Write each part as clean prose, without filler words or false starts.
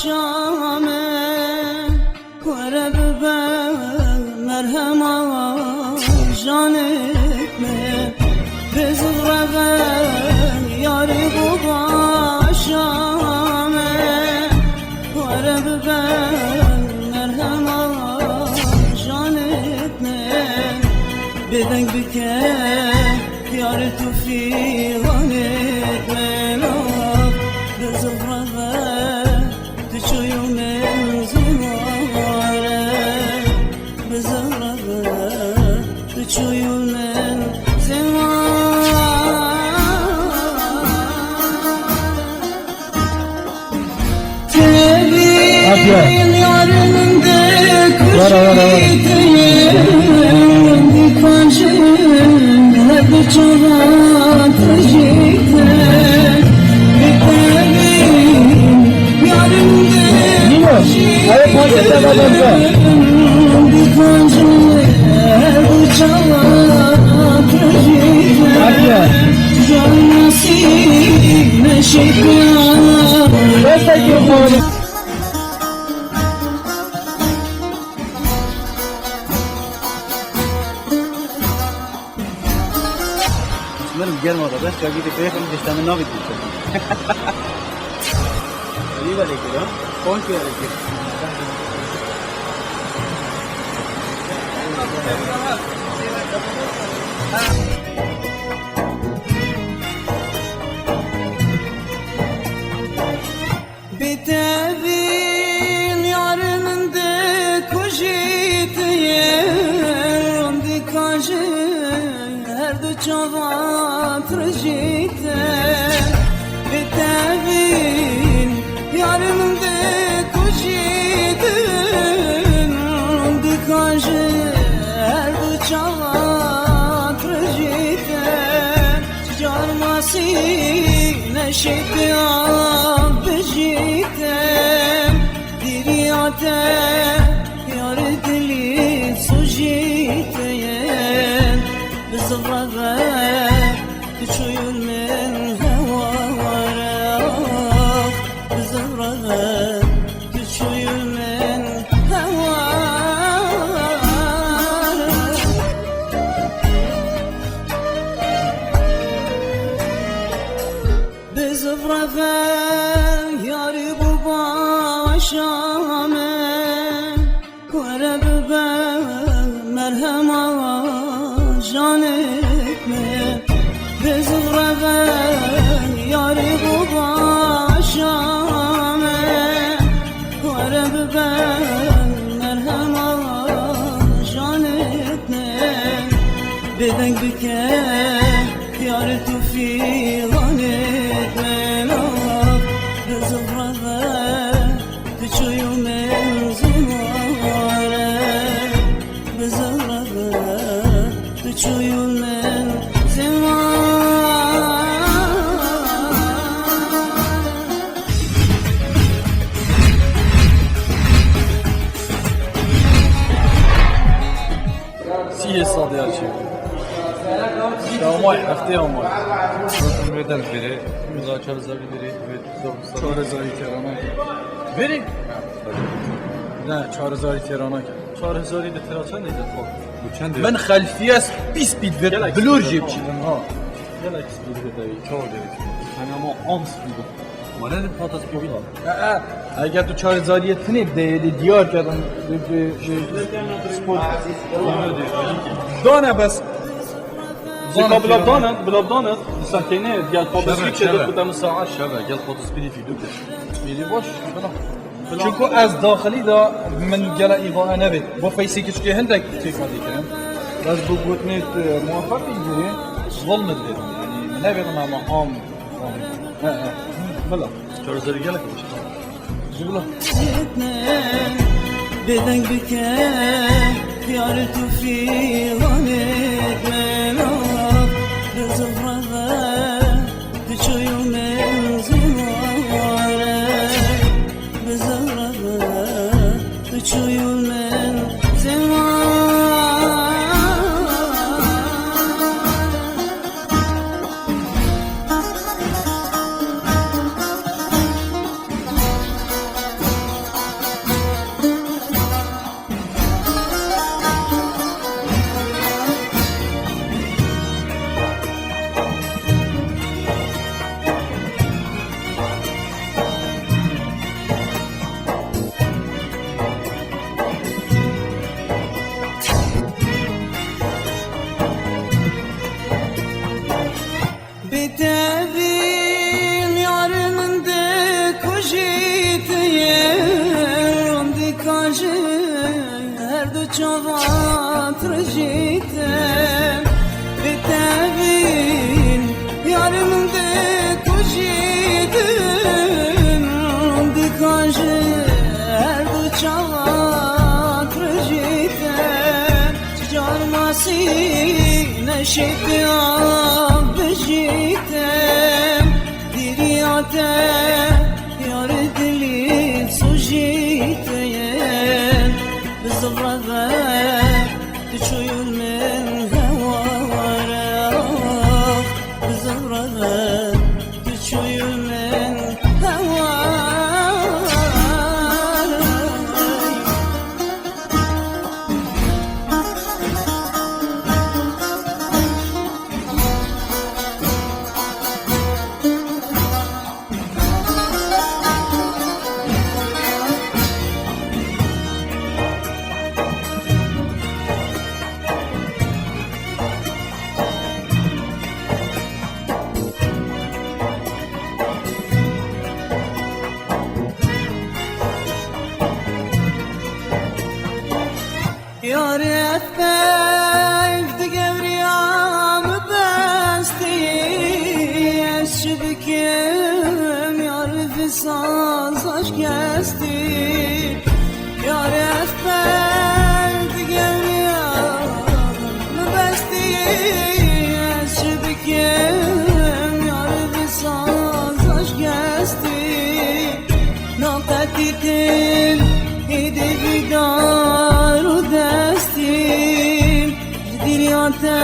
شامه ورب مرحمه جانت من بزغربه یاری بابا شامه ورب مرحمه جانت من بدنگ بکه یار تو فیغانت من بزغربه تشوي من زماره بزغربه تشوي من زماره تبي يارن دك وشيتي كانشن هذا جوان تجيته Hayır, pakette babamda. Hadi ya. Destek yok oğlum. Benim gelmedi be. Şöyle gidip beyefendi dişlemin ne bitti? İyi var ekir ha. Konç var ekir. بتابين يارن دك وجيتين دكاجين هرد جوات رجيتين بتابين يارن دك وجيتين دكاجين هرد جوات رجيتين جار ماسي نشيت بجيتم ديرياتم يا ردلي سجيتم بزغرغة تشويون من هواك بزغرغة تشويون من هواك بزغرغة شامه ورب مرحمه جانت من بزغربه یاری بابا شامه ورب مرحمه جانت من بدنگ بکه یار تو فیغانت من بزغربه تشوي من زماره بزغربه تشوي من زماره سیه ساده هرچی شامای هفته آمای میدن بره میلا 4000 بره 4000 تهران بری نه 4000 تهران کرد 4000 ده تهران چند ایده خب من خلفی است 20 بیت بلور جیب چیدم ها یلا اکس بیت بدهی 4 دوید اما 10 بیت ما ندیم پاتاس بیت اگر تو 4000 تنی دیدی دیار کردن به سپورت دانه بس زيكا بلابدانت ساكينه ديال بوبسبيك شدت قدام الساعه شبه قال فوتو سبيدي في دوكا يلي باش شوكو از داخلي دا من جلا ايفا انا بيت بو فيسي كشكي هندك كيف ما ديكرم بس بو بوتنيت موافق يجري ظلم الدين يعني ما بيت مع مقام بلا 4000 قالك جيب له بدنگ بکه یار تو فیغانت من بزغربه تشوي من زماره بزغربه تشوي من زماره çavat rejite Bitevin yarımda kujidin Dikajı her bu çavat rejite Carmasi neşetti abjite Diriyate yar dili sujite بالزبرة تشويون من هوارا بالزبرة تشويون من هوارا Yar etmek de gevriyam besti Eşbikim yar fisaz aşk kesti Yar etmek de gevriyam besti Eşbikim yar fisaz aşk kesti Noktatin hidi vidar دستیم دیریانته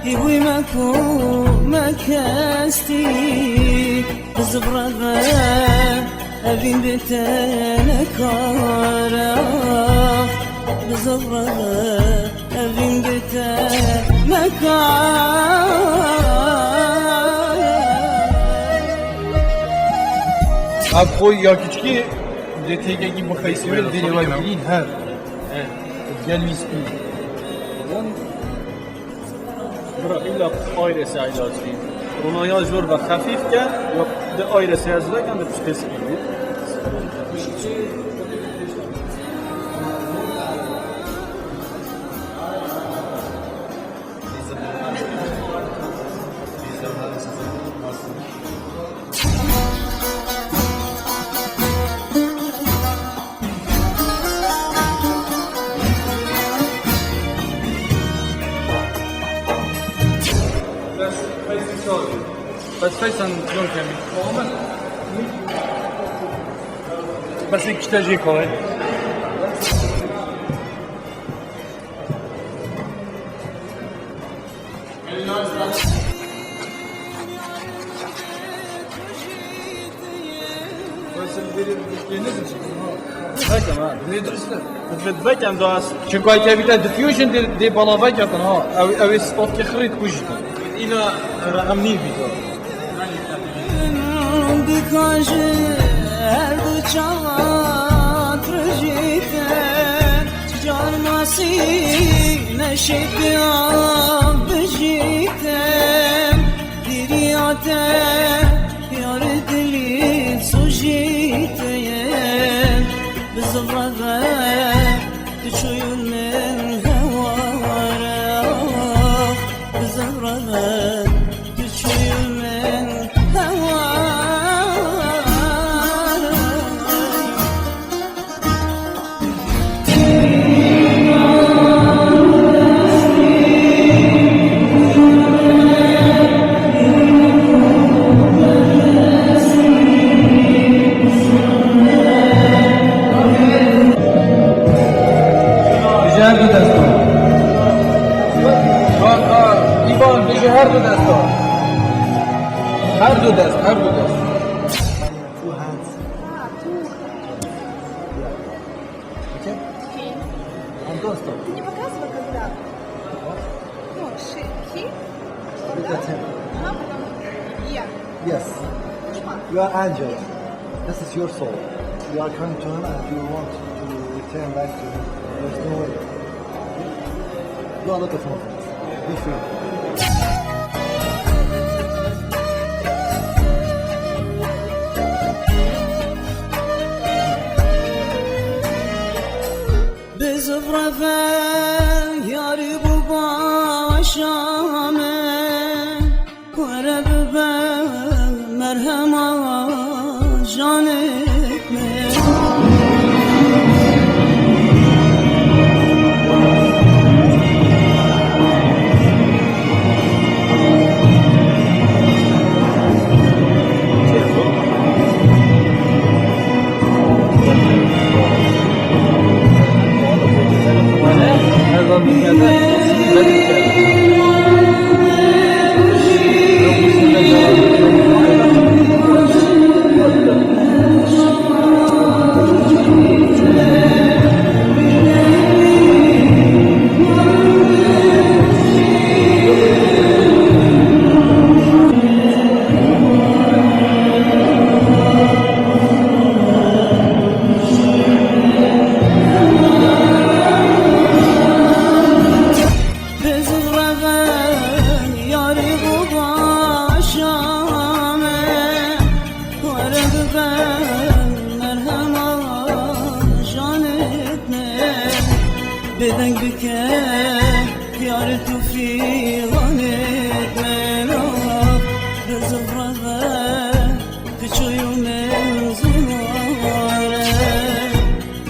ایوی مکو مکستی زبرده اوین بتن کارا زبرده اوین بتن مکارا Ab koy ya küçük detayga gibi festival dili var bilin her. Gel ismi. برا إلا آيرس علاج دي رونا يا جربة خفيف كان ده آيرس يازده كان ده بشكل سبيل بس فيصل جون كامل. بس يكتاجي كوي. بتبكم داس Çünkü ay kevita diffusion de balava yapın ha. Ev spot ki xrit kujta. إلى أمني فيديو Dikajı her bu çavat rejite Carmasi neşetti abjite Diriyate yar dili sujite Bizvrada tüçüyün min hevara Bizvrada tüçüyün min hevara هر دو دست هر دو دست هر دو دست Two hands. Okay? And don't stop. Не показывай, когда. Ну, шики. Look at him. Ага, потом я. Yes. You are angel. This is your soul. You are coming to him and you want to return back to him. There's no way. Do a lot of movements. Be free. بزفرة بدك بكاء يعرف في غنيت مناف بزغرغة تشوي من زمارة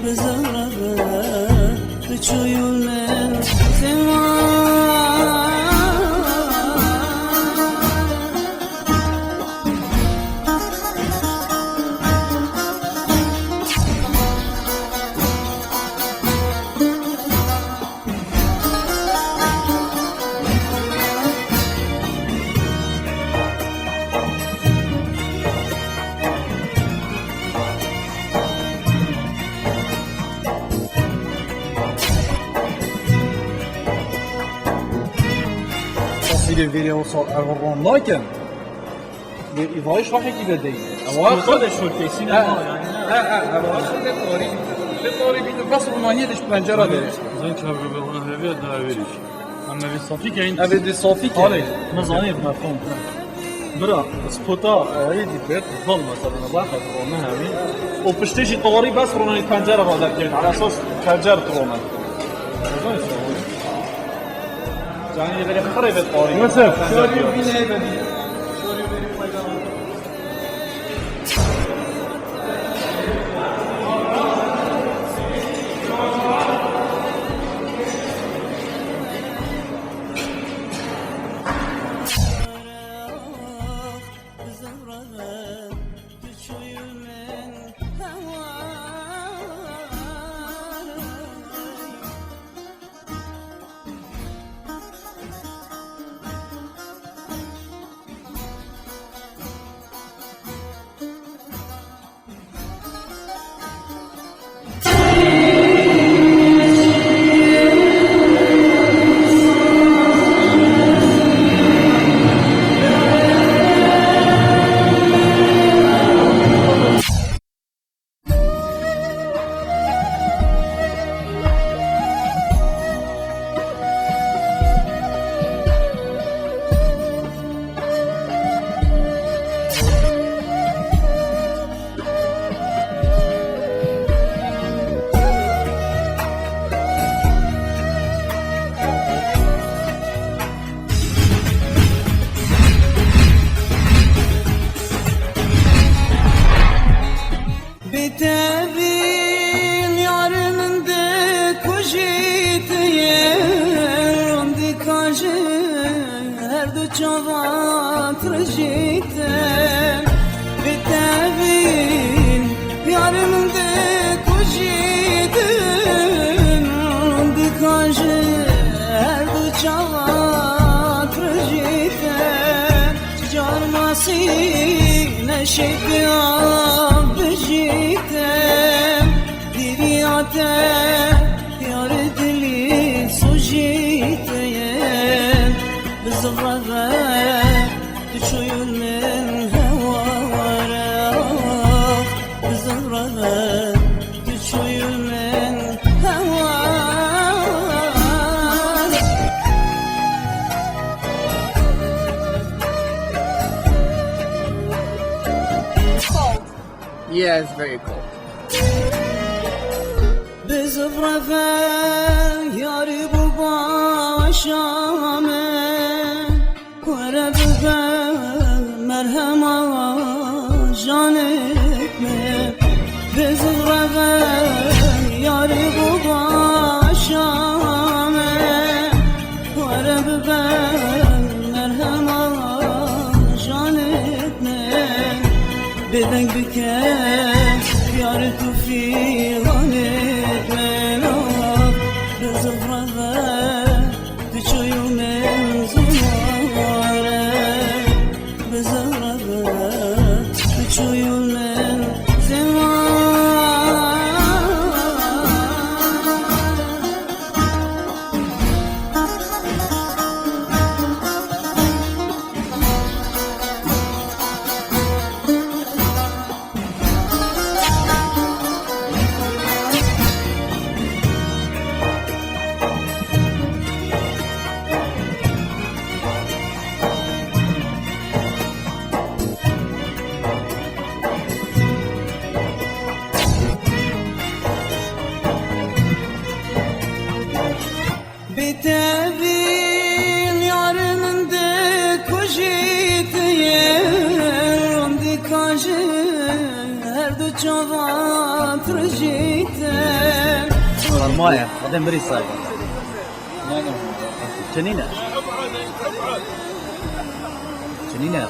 بزغرغة تشوي من زمارة تصویر ویدیو صار ارغوان لايكن وایش راح يجي بدي خودش شورکیسی نه بس رومانیه دش پنجره ده زن کبر به اون هویت داوریش اما به صافی که این اوی دی صافی که آره مزانید مفهوم برا سپوتا ایدی بیت ظل مثلا واحد رونا همین و پشتیش طوری بس رونا پنجره بازار کرد على اساس پنجره رونا يعني يبقى خرب الطريق يوسف بتابين يارمن دك وجيتين روندي كاجين هردو چوات رجيتين بتابين يارمن دك وجيتين روندي كاجين هردو چوات رجيتين جار ماسي نشيت بجيتم ديريعتم يارد لي سجيتم بزغرغة تشويل من هوارة بزغرغة تشويل من هوارة Yeah, it's very cold. بزغرغة ياري بابا شامن ورا ببا مرهما جانب بزغرغة ياري بابا شامن ورا ببا مرهما جانب بدك بكاء يعرف في غنيت مناف بزغرغة تشوي من زمارة بزغرغة تشوي من زمارة بتابين يارن دي كوجيت يرون دي كاجي هردو چوات رجيت Sarmaya, adam biri sahibi. Canina. Canina.